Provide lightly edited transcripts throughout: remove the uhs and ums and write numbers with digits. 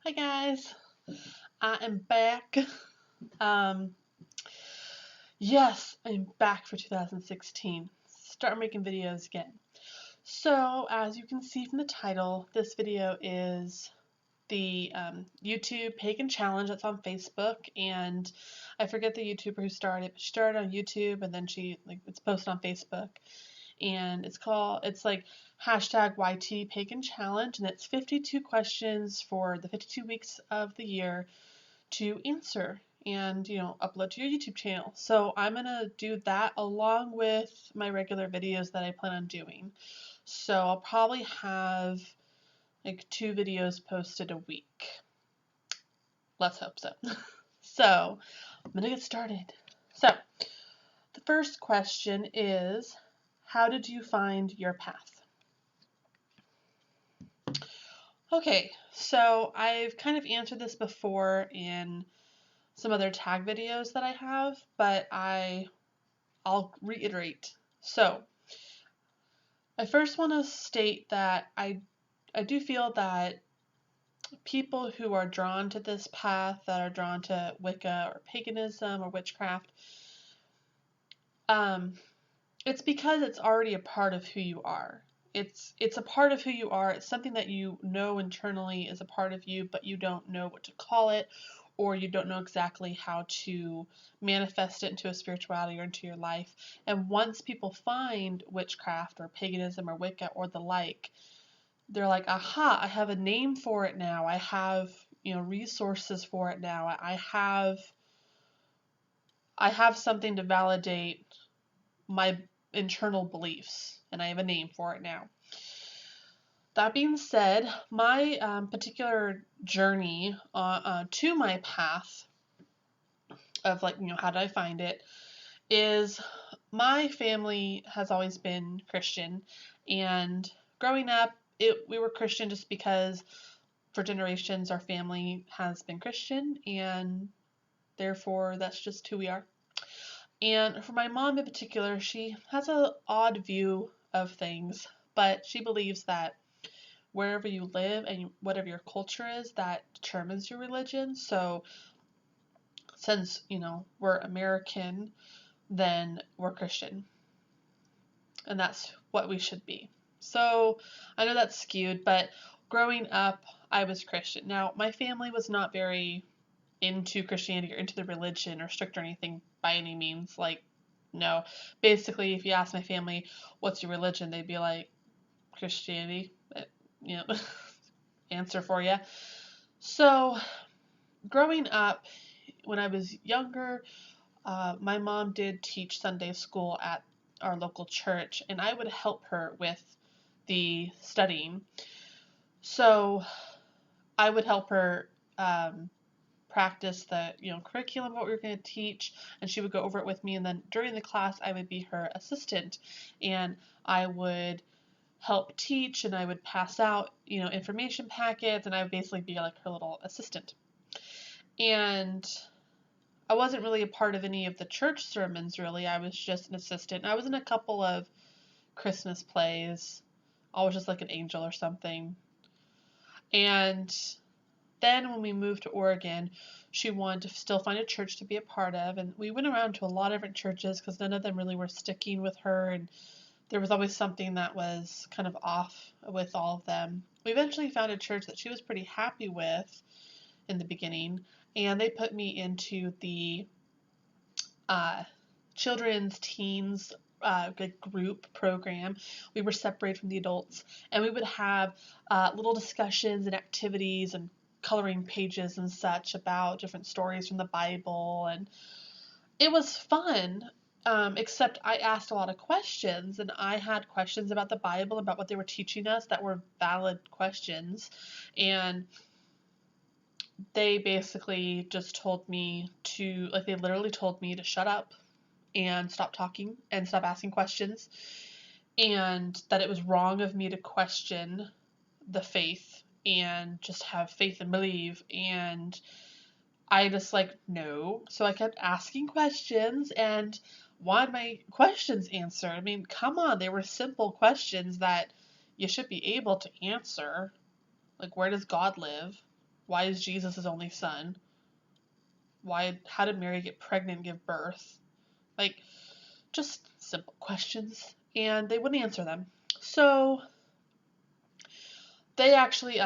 Hi guys, I am back. Um, yes, I'm back for 2016. Start making videos again. So, as you can see from the title, this video is the YouTube Pagan Challenge that's on Facebook, and I forget the YouTuber who started it, but she started on YouTube and then it's posted on Facebook, and it's like hashtag YT Pagan Challenge, and it's 52 questions for the 52 weeks of the year to answer and upload to your YouTube channel. So I'm gonna do that along with my regular videos that I plan on doing. So I'll probably have like 2 videos posted a week. Let's hope so. So I'm gonna get started. So the first question is, how did you find your path? Okay, so I've kind of answered this before in some other tag videos that I have, but I'll reiterate. So, I first want to state that I do feel that people who are drawn to this path, that are drawn to Wicca or paganism or witchcraft, um, it's because it's already a part of who you are. It's a part of who you are. It's something that you know internally is a part of you, but you don't know what to call it, or you don't know exactly how to manifest it into a spirituality or into your life. And once people find witchcraft or paganism or Wicca or the like, they're like, aha, I have a name for it now. I have, resources for it now. I have something to validate my internal beliefs, and I have a name for it now. That being said, my particular journey to my path of how did I find it is my family has always been Christian, and growing up, we were Christian just because for generations our family has been Christian, and therefore that's just who we are. And for my mom in particular, she has an odd view of things, but she believes that wherever you live and whatever your culture is, that determines your religion. So since, we're American, then we're Christian. And that's what we should be. So I know that's skewed, but growing up, I was Christian. Now, my family was not very into Christianity or into the religion or strict or anything by any means. Like, no. Basically, if you ask my family, what's your religion? They'd be like, Christianity. You know, answer for you. So, growing up, when I was younger, my mom did teach Sunday school at our local church, and I would help her with the studying. So, I would help her practice the curriculum, what we were going to teach, and she would go over it with me. And then during the class, I would be her assistant, and I would help teach, and I would pass out information packets, and I would basically be like her little assistant. And I wasn't really a part of any of the church sermons, really. I was just an assistant. I was in a couple of Christmas plays. I was just like an angel or something. And then when we moved to Oregon, she wanted to still find a church to be a part of. And we went around to a lot of different churches because none of them really were sticking with her. And there was always something that was kind of off with all of them. We eventually found a church that she was pretty happy with in the beginning, and they put me into the children's teens group program. We were separated from the adults, and we would have little discussions and activities and coloring pages and such about different stories from the Bible, and it was fun. Except I asked a lot of questions, and I had questions about the Bible, about what they were teaching us that were valid questions, and they basically just told me to, like, they literally told me to shut up and stop talking and stop asking questions, and that it was wrong of me to question the faith and just have faith and believe. And I just like, no. So I kept asking questions and wanted my questions answered. I mean, come on, they were simple questions that you should be able to answer. Like, where does God live? Why is Jesus his only son? How did Mary get pregnant and give birth? Like, just simple questions. And they wouldn't answer them. So they actually,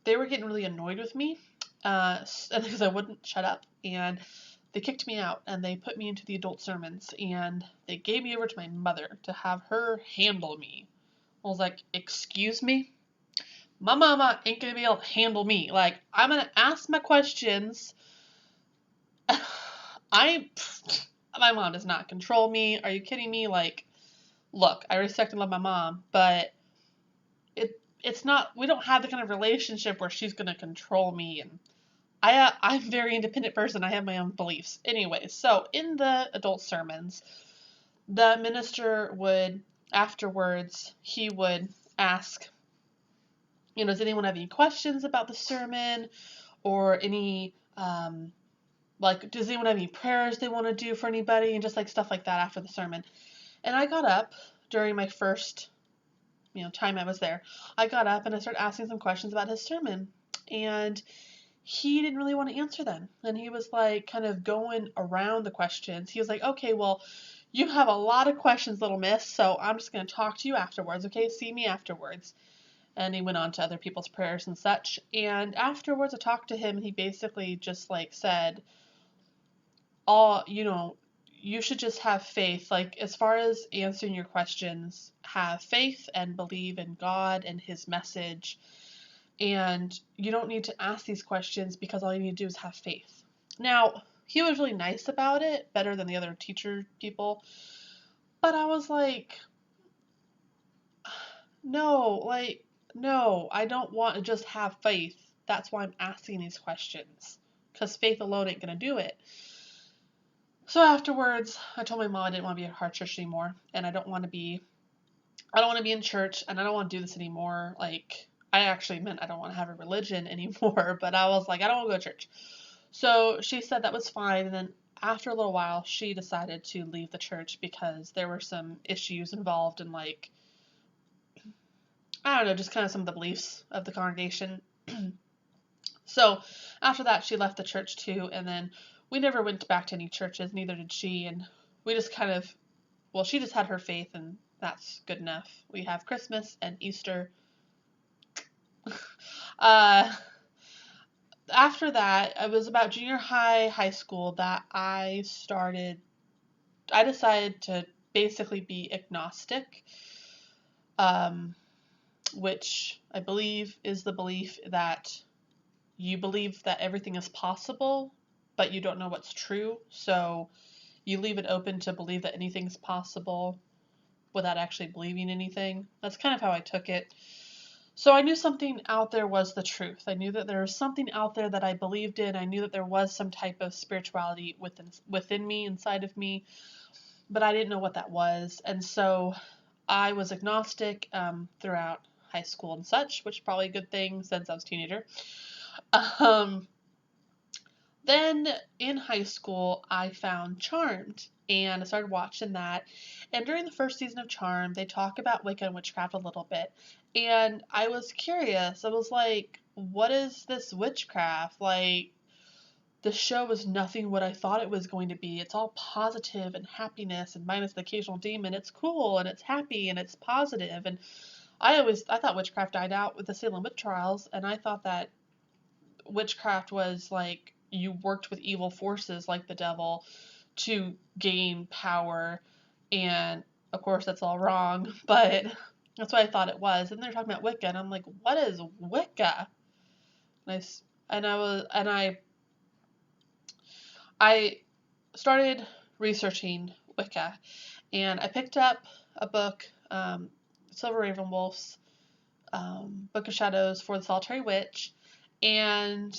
they were getting really annoyed with me, because I wouldn't shut up. And they kicked me out and they put me into the adult sermons and they gave me over to my mother to have her handle me. I was like, excuse me? My mama ain't gonna be able to handle me. Like, I'm gonna ask my questions. My mom does not control me. Are you kidding me? Like, look, I respect and love my mom, but it's not, we don't have the kind of relationship where she's gonna control me. And I'm a very independent person. I have my own beliefs. Anyway, so in the adult sermons, the minister would, afterwards, he would ask, does anyone have any questions about the sermon, or any, like, does anyone have any prayers they want to do for anybody, and just like stuff like that after the sermon. And I got up during my first, time I was there. I got up and I started asking some questions about his sermon, and he didn't really want to answer them. And he was like kind of going around the questions. He was like, okay, well, you have a lot of questions, little miss, so I'm just going to talk to you afterwards, okay? See me afterwards. And he went on to other people's prayers and such. And afterwards, I talked to him, and he basically just like said, you should just have faith. Like, as far as answering your questions, have faith and believe in God and his message. And you don't need to ask these questions because all you need to do is have faith. Now, he was really nice about it, better than the other teacher people. But I was like, no, I don't want to just have faith. That's why I'm asking these questions. Because faith alone ain't going to do it. So afterwards, I told my mom I didn't want to be at Heart Church anymore. And I don't want to be in church, and I don't want to do this anymore. Like, I actually meant I don't want to have a religion anymore, but I was like, I don't want to go to church. So she said that was fine, and then after a little while, she decided to leave the church because there were some issues involved in, like, I don't know, just kind of some of the beliefs of the congregation. So after that, she left the church too, and then we never went back to any churches, neither did she, and we just kind of, well, she just had her faith, and that's good enough. We have Christmas and Easter. After that, it was about junior high, high school that I decided to basically be agnostic, which I believe is the belief that you believe that everything is possible, but you don't know what's true, so you leave it open to believe that anything's possible without actually believing anything. That's kind of how I took it. So I knew something out there was the truth. I knew that there was something out there that I believed in. I knew that there was some type of spirituality within me, inside of me, but I didn't know what that was. And so I was agnostic throughout high school and such, which is probably a good thing since I was a teenager. Then in high school, I found Charmed, and I started watching that. And during the first season of Charmed, they talk about Wicca and witchcraft a little bit. And I was curious. I was like, what is this witchcraft? Like, the show was nothing what I thought it was going to be. It's all positive and happiness and minus the occasional demon. It's cool and it's happy and it's positive. And I thought witchcraft died out with the Salem witch trials, and I thought that witchcraft was like you worked with evil forces like the devil to gain power, and of course that's all wrong, but that's what I thought it was. And they're talking about Wicca, and I'm like, what is Wicca? I started researching Wicca, and I picked up a book, Silver Ravenwolf's Book of Shadows for the Solitary Witch. And,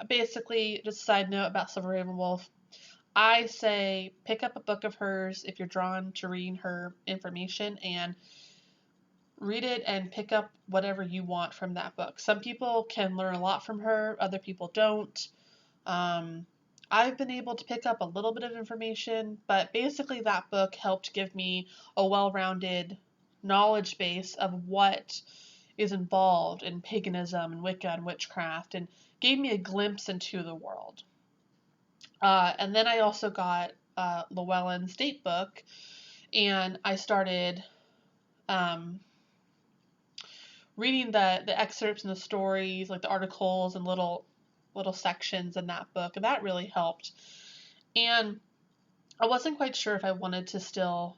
basically, just a side note about Silver Ravenwolf, I say pick up a book of hers if you're drawn to reading her information, and read it and pick up whatever you want from that book. Some people can learn a lot from her, other people don't. I've been able to pick up a little bit of information, but basically that book helped give me a well-rounded knowledge base of what is involved in paganism and Wicca and witchcraft, and gave me a glimpse into the world. And then I also got Llewellyn's date book, and I started reading the excerpts and the stories, like the articles and little sections in that book, and that really helped. And I wasn't quite sure if I wanted to still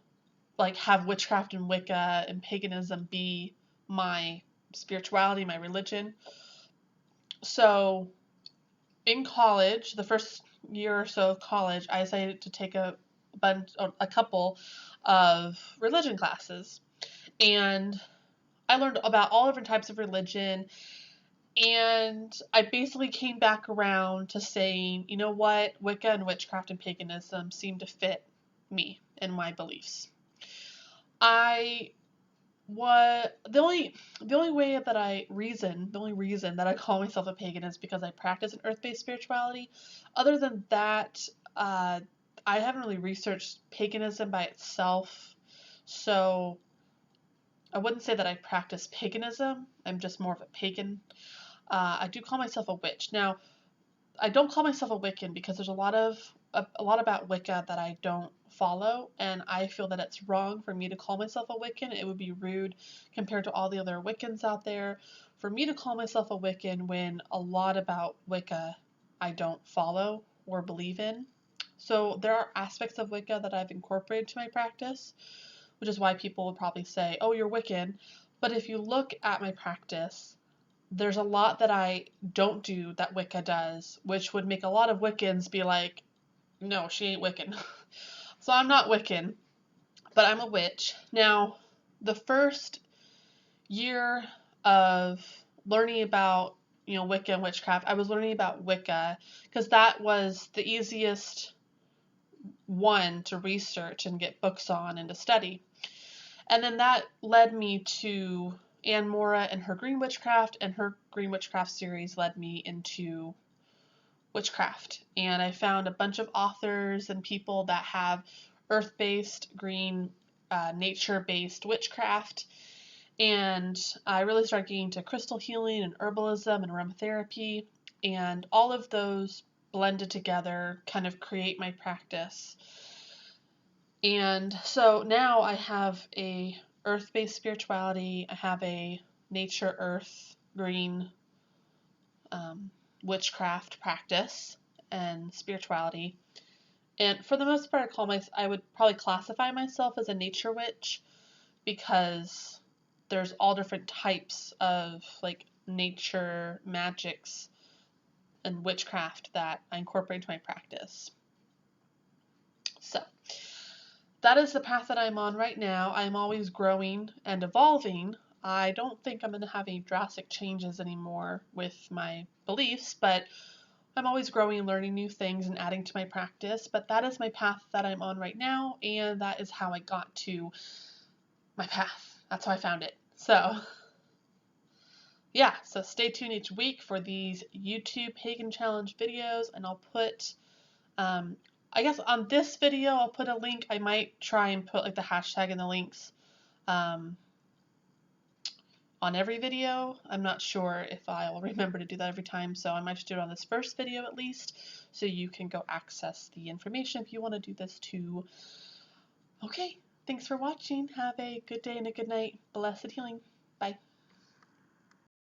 like have witchcraft and Wicca and paganism be my spirituality, my religion. So in college, the first year or so of college, I decided to take a couple of religion classes, and I learned about all different types of religion, and I basically came back around to saying, you know what, Wicca and witchcraft and paganism seem to fit me and my beliefs. The only way that the only reason that I call myself a pagan is because I practice an earth-based spirituality. Other than that, I haven't really researched paganism by itself, so I wouldn't say that I practice paganism. I'm just more of a pagan. I do call myself a witch. Now, I don't call myself a Wiccan because there's a lot about Wicca that I don't follow, and I feel that it's wrong for me to call myself a Wiccan. It would be rude compared to all the other Wiccans out there for me to call myself a Wiccan when a lot about Wicca I don't follow or believe in. So there are aspects of Wicca that I've incorporated to my practice, which is why people would probably say, oh, you're Wiccan. But if you look at my practice, there's a lot that I don't do that Wicca does, which would make a lot of Wiccans be like, no, she ain't Wiccan. So I'm not Wiccan, but I'm a witch. Now, the first year of learning about, Wicca and witchcraft, I was learning about Wicca because that was the easiest one to research and get books on and to study. And then that led me to Anne Mora and her Green Witchcraft, and her Green Witchcraft series led me into witchcraft. And I found a bunch of authors and people that have earth-based, green, nature-based witchcraft. And I really started getting into crystal healing and herbalism and aromatherapy, and all of those blended together kind of create my practice. And so now I have a earth-based spirituality, I have a nature, earth, green witchcraft practice and spirituality. And for the most part, I would probably classify myself as a nature witch because there's all different types of like nature magics and witchcraft that I incorporate into my practice. So that is the path that I'm on right now. I'm always growing and evolving. I don't think I'm going to have any drastic changes anymore with my beliefs, but I'm always growing and learning new things and adding to my practice. But that is my path that I'm on right now, and that is how I got to my path. That's how I found it. So yeah, so stay tuned each week for these YouTube Pagan Challenge videos, and I'll put I guess on this video, I'll put a link. I might try and put like the hashtag in the links on every video. I'm not sure if I'll remember to do that every time, so I might just do it on this first video at least, so you can go access the information if you want to do this too. Okay, thanks for watching. Have a good day and a good night. Blessed healing. Bye.